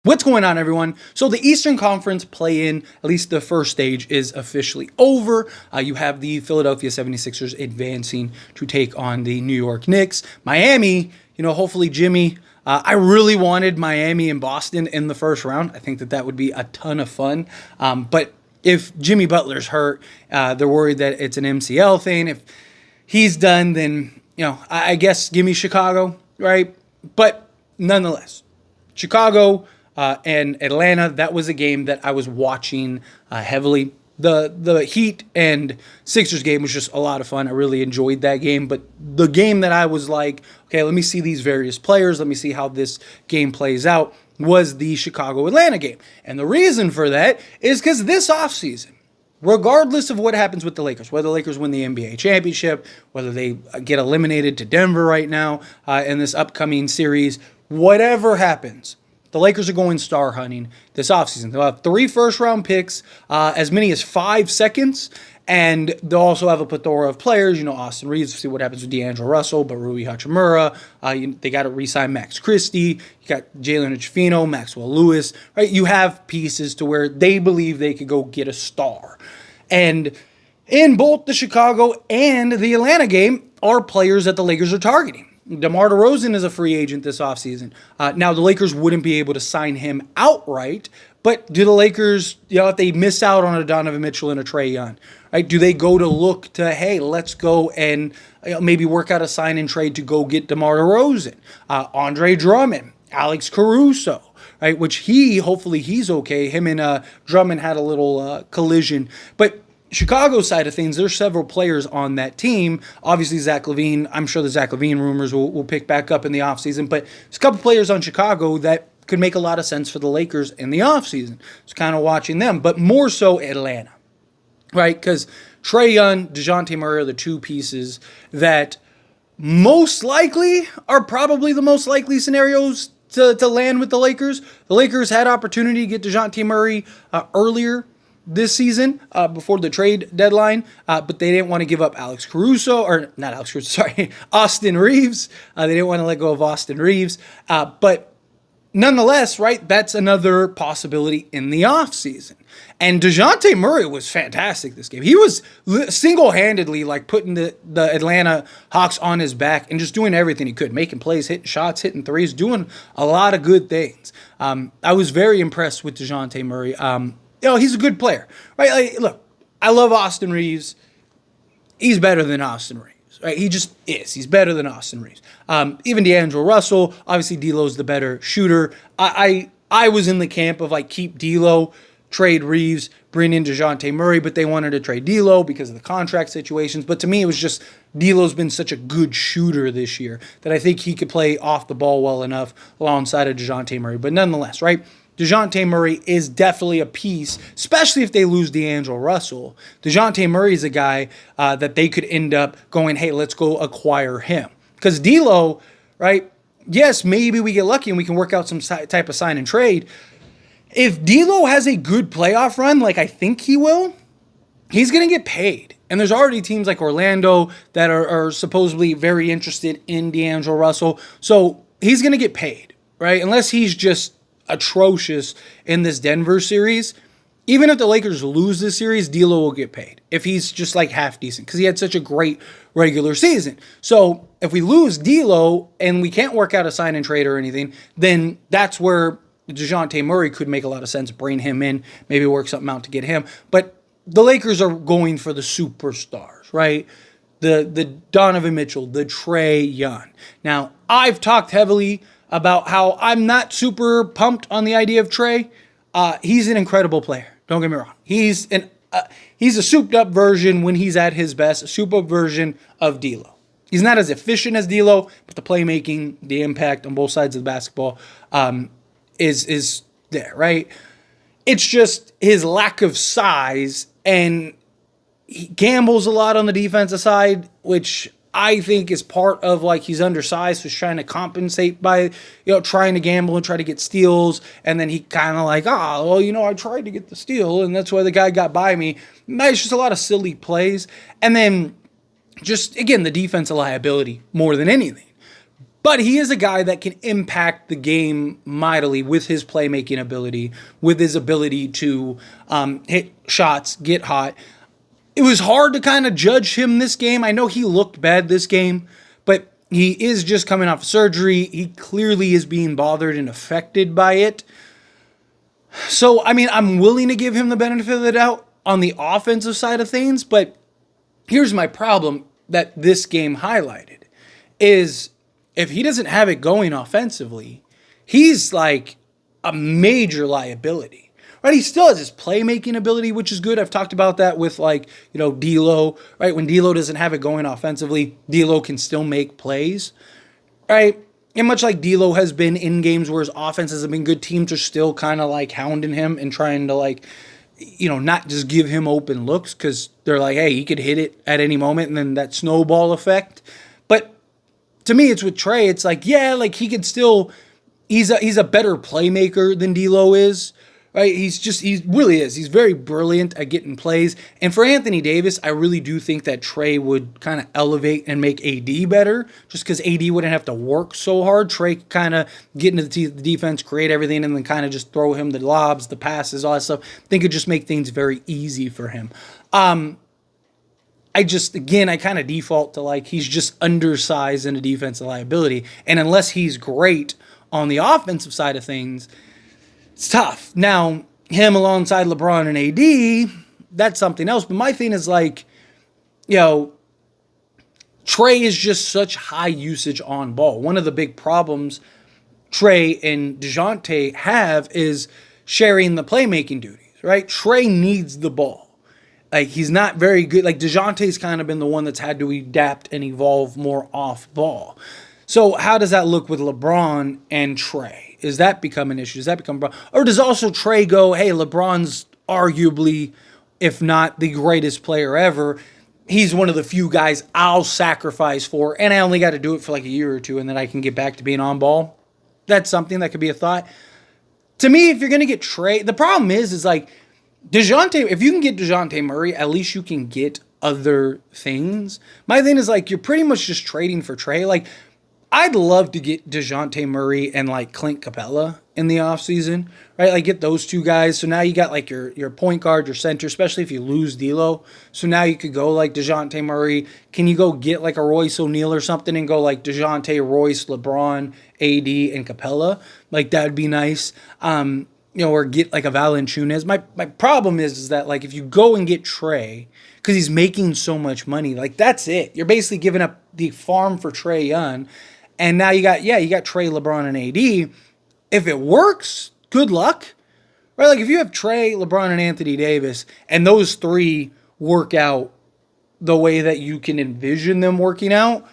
What's going on, everyone? So the Eastern Conference play-in, at least the first stage, is officially over. You have the Philadelphia 76ers advancing to take on the New York Knicks. Miami, hopefully Jimmy. I really wanted Miami and Boston in the first round. I think that would be a ton of fun. But if Jimmy Butler's hurt, they're worried that it's an MCL thing. If he's done, then, I guess give me Chicago, right? But nonetheless, Chicago and Atlanta, that was a game that I was watching heavily. The Heat and Sixers game was just a lot of fun. I really enjoyed that game. But the game that I was like, okay, let me see these various players. Let me see how this game plays out was the Chicago-Atlanta game. And the reason for that is because this offseason, regardless of what happens with the Lakers, whether the Lakers win the NBA championship, whether they get eliminated to Denver right now in this upcoming series, whatever happens, the Lakers are going star hunting this offseason. They'll have 3 first-round picks, as many as 5 seconds, and they'll also have a plethora of players. Austin Reeves, see what happens with D'Angelo Russell, but Rui Hachimura. They got to re-sign Max Christie. You got Jalen Hood-Schifino, Maxwell Lewis. Right? You have pieces to where they believe they could go get a star. And in both the Chicago and the Atlanta game are players that the Lakers are targeting. DeMar DeRozan is a free agent this offseason. Now, the Lakers wouldn't be able to sign him outright, but do the Lakers, if they miss out on a Donovan Mitchell and a Trae Young, right, do they go to look to, hey, let's go and maybe work out a sign and trade to go get DeMar DeRozan, Andre Drummond, Alex Caruso, right, which hopefully he's okay. Him and Drummond had a little collision, but Chicago side of things, there's several players on that team. Obviously, Zach LaVine, I'm sure the Zach LaVine rumors will pick back up in the offseason, but there's a couple players on Chicago that could make a lot of sense for the Lakers in the offseason. Just kind of watching them, but more so Atlanta, right? Because Trae Young, DeJounte Murray are the 2 pieces that most likely are probably the most likely scenarios to land with the Lakers. The Lakers had opportunity to get DeJounte Murray earlier this season before the trade deadline, but they didn't want to give up Austin Reeves. They didn't want to let go of Austin Reeves. But nonetheless, right, that's another possibility in the offseason. And DeJounte Murray was fantastic this game. He was single-handedly putting the Atlanta Hawks on his back and just doing everything he could, making plays, hitting shots, hitting threes, doing a lot of good things. I was very impressed with DeJounte Murray. He's a good player, right? Look, I love Austin Reeves. He's better than Austin Reeves, right? He just is. He's better than Austin Reeves. Even D'Angelo Russell, obviously D'Lo's the better shooter. I was in the camp of keep D'Lo, trade Reeves, bring in DeJounte Murray, but they wanted to trade D'Lo because of the contract situations. But to me, it was just D'Lo's been such a good shooter this year that I think he could play off the ball well enough alongside of DeJounte Murray. But nonetheless, right? DeJounte Murray is definitely a piece, especially if they lose D'Angelo Russell. DeJounte Murray is a guy that they could end up going, hey, let's go acquire him. Because D'Lo, right, yes, maybe we get lucky and we can work out some type of sign and trade. If D'Lo has a good playoff run, like I think he will, he's going to get paid. And there's already teams like Orlando that are supposedly very interested in D'Angelo Russell. So he's going to get paid, right? Unless he's just atrocious in this Denver series. Even if the Lakers lose this series, D'Lo will get paid if he's just half decent because he had such a great regular season. So if we lose D'Lo and we can't work out a sign and trade or anything, then that's where DeJounte Murray could make a lot of sense. Bring him in, maybe work something out to get him. But the Lakers are going for the superstars, right? The Donovan Mitchell, the Trae Young. Now, I've talked heavily about how I'm not super pumped on the idea of Trae. He's an incredible player. Don't get me wrong. He's a souped-up version when he's at his best, a souped-up version of D'Lo. He's not as efficient as D'Lo, but the playmaking, the impact on both sides of the basketball is there, right? It's just his lack of size, and he gambles a lot on the defensive side, which I think is part of he's undersized, so he's trying to compensate by, trying to gamble and try to get steals. And then he kind of I tried to get the steal and that's why the guy got by me. It's just a lot of silly plays. And then just, again, the defensive liability more than anything. But he is a guy that can impact the game mightily with his playmaking ability, with his ability to hit shots, get hot. It was hard to kind of judge him this game. I know he looked bad this game, but he is just coming off surgery. He clearly is being bothered and affected by it. So, I mean, I'm willing to give him the benefit of the doubt on the offensive side of things, but here's my problem that this game highlighted is if he doesn't have it going offensively, he's like a major liability. Right, he still has his playmaking ability, which is good. I've talked about that with D'Lo. Right, when D'Lo doesn't have it going offensively, D'Lo can still make plays. Right, and much like D'Lo has been in games where his offenses have been good, teams are still kind of like hounding him and trying to not just give him open looks because they're like, hey, he could hit it at any moment, and then that snowball effect. But to me, it's with Trey. It's like, yeah, like he could still. He's a better playmaker than D'Lo is. Right, he really is. He's very brilliant at getting plays. And for Anthony Davis, I really do think that Trey would kind of elevate and make AD better, just because AD wouldn't have to work so hard. Trey could kind of get into the defense, create everything, and then kind of just throw him the lobs, the passes, all that stuff. I think it just make things very easy for him. I kind of default to he's just undersized in a defensive liability. And unless he's great on the offensive side of things, it's tough. Now, him alongside LeBron and AD, that's something else. But my thing is Trey is just such high usage on ball. One of the big problems Trey and DeJounte have is sharing the playmaking duties, right? Trey needs the ball. He's not very good. DeJounte's kind of been the one that's had to adapt and evolve more off ball. So how does that look with LeBron and Trey? Is that become an issue? Does that become a problem? Or does also Trey go, hey, LeBron's arguably, if not the greatest player ever, he's one of the few guys I'll sacrifice for, and I only got to do it for a year or two, and then I can get back to being on ball? That's something that could be a thought. To me, if you're going to get Trey, the problem is DeJounte, if you can get DeJounte Murray, at least you can get other things. My thing is you're pretty much just trading for Trey. I'd love to get DeJounte Murray and Clint Capella in the offseason, right? Get those two guys. So now you got your point guard, your center, especially if you lose D'Lo. So now you could go DeJounte Murray. Can you go get a Royce O'Neal or something and go DeJounte, Royce, LeBron, AD, and Capella? That would be nice. Or get a Valanciunas. My problem is that if you go and get Trey, because he's making so much money, that's it. You're basically giving up the farm for Trae Young. And now you got Trey, LeBron, and AD. If it works, good luck. Right? If you have Trey, LeBron, and Anthony Davis, and those three work out the way that you can envision them working out,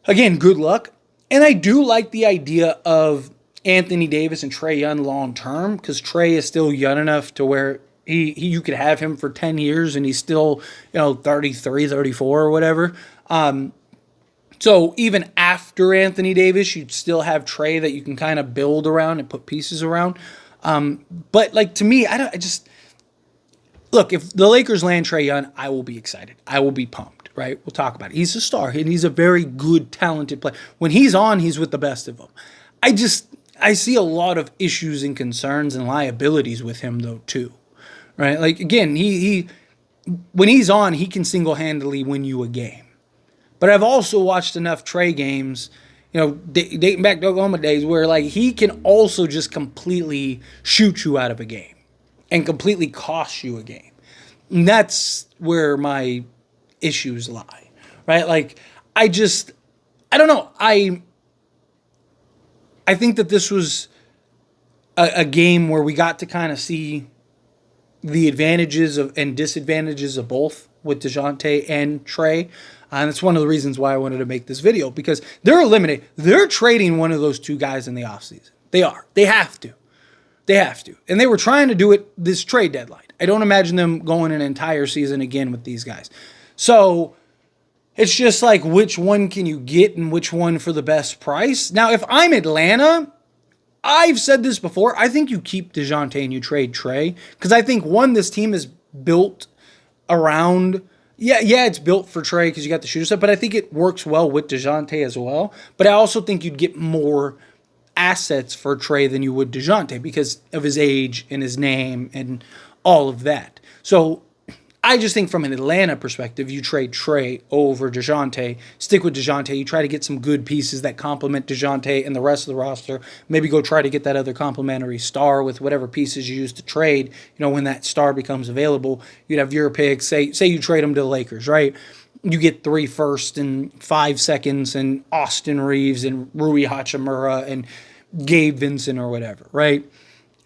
again, good luck. And I do like the idea of Anthony Davis and Trae Young long term, because Trey is still young enough to where you could have him for 10 years and he's still 33, 34 or whatever. So even after Anthony Davis, you'd still have Trey that you can kind of build around and put pieces around. But to me, look, if the Lakers land Trae Young, I will be excited. I will be pumped, right? We'll talk about it. He's a star and he's a very good, talented player. When he's on, he's with the best of them. I see a lot of issues and concerns and liabilities with him though too, right? Again, he when he's on, he can single-handedly win you a game. But I've also watched enough Trey games, dating back to Oklahoma days, where he can also just completely shoot you out of a game and completely cost you a game. And that's where my issues lie, right? I don't know. I think that this was a game where we got to kind of see the advantages and disadvantages of both with DeJounte and Trey. And it's one of the reasons why I wanted to make this video, because they're eliminated. They're trading one of those two guys in the offseason. They are. They have to. And they were trying to do it this trade deadline. I don't imagine them going an entire season again with these guys. So it's just which one can you get and which one for the best price? Now, if I'm Atlanta, I've said this before, I think you keep DeJounte and you trade Trey, because I think, one, this team is built around Yeah, it's built for Trae because you got the shooter set, but I think it works well with DeJounte as well. But I also think you'd get more assets for Trae than you would DeJounte because of his age and his name and all of that. So I just think from an Atlanta perspective, you trade Trae over DeJounte, stick with DeJounte. You try to get some good pieces that complement DeJounte and the rest of the roster. Maybe go try to get that other complementary star with whatever pieces you use to trade. When that star becomes available, you'd have your picks. Say you trade them to the Lakers, right? You get 3 firsts and 5 seconds and Austin Reeves and Rui Hachimura and Gabe Vincent or whatever, right?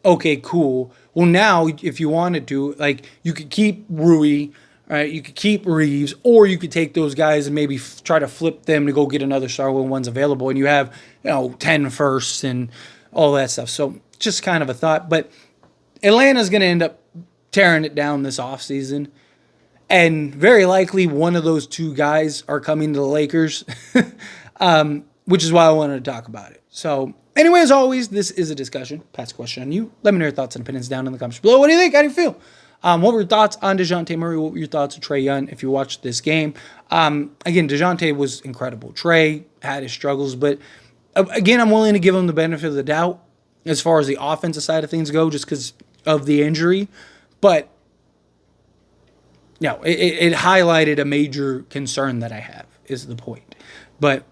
Okay, cool. Well, now, if you wanted to, you could keep Rui, right? You could keep Reeves, or you could take those guys and maybe try to flip them to go get another star when one's available, and you have, 10 firsts and all that stuff. So, just kind of a thought. But Atlanta's going to end up tearing it down this offseason, and very likely one of those two guys are coming to the Lakers, which is why I wanted to talk about it. So, anyway, as always, this is a discussion. Pass a question on you. Let me know your thoughts and opinions down in the comments below. What do you think? How do you feel? What were your thoughts on DeJounte Murray? What were your thoughts of Trae Young if you watched this game? Again, DeJounte was incredible. Trae had his struggles, but again, I'm willing to give him the benefit of the doubt as far as the offensive side of things go just because of the injury. But, it highlighted a major concern that I have is the point. But,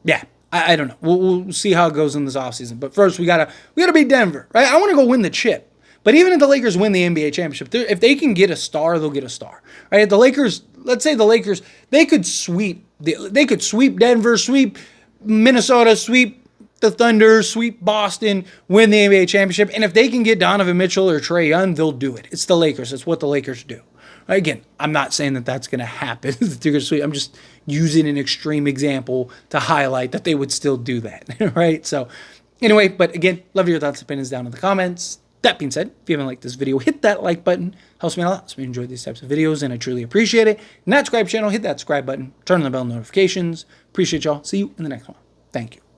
yeah. I don't know. We'll see how it goes in this offseason. But first, we gotta beat Denver, right? I want to go win the chip. But even if the Lakers win the NBA championship, if they can get a star, they'll get a star, right? If the Lakers, let's say the Lakers, they could sweep Denver, sweep Minnesota, sweep the Thunder, sweep Boston, win the NBA championship. And if they can get Donovan Mitchell or Trae Young, they'll do it. It's the Lakers. It's what the Lakers do. Again, I'm not saying that that's going to happen. I'm just using an extreme example to highlight that they would still do that, right? So anyway, but again, love your thoughts and opinions down in the comments. That being said, if you haven't liked this video, hit that like button. Helps me a lot. Helps me enjoy these types of videos, and I truly appreciate it. Not subscribe channel, hit that subscribe button. Turn on the bell notifications. Appreciate y'all. See you in the next one. Thank you.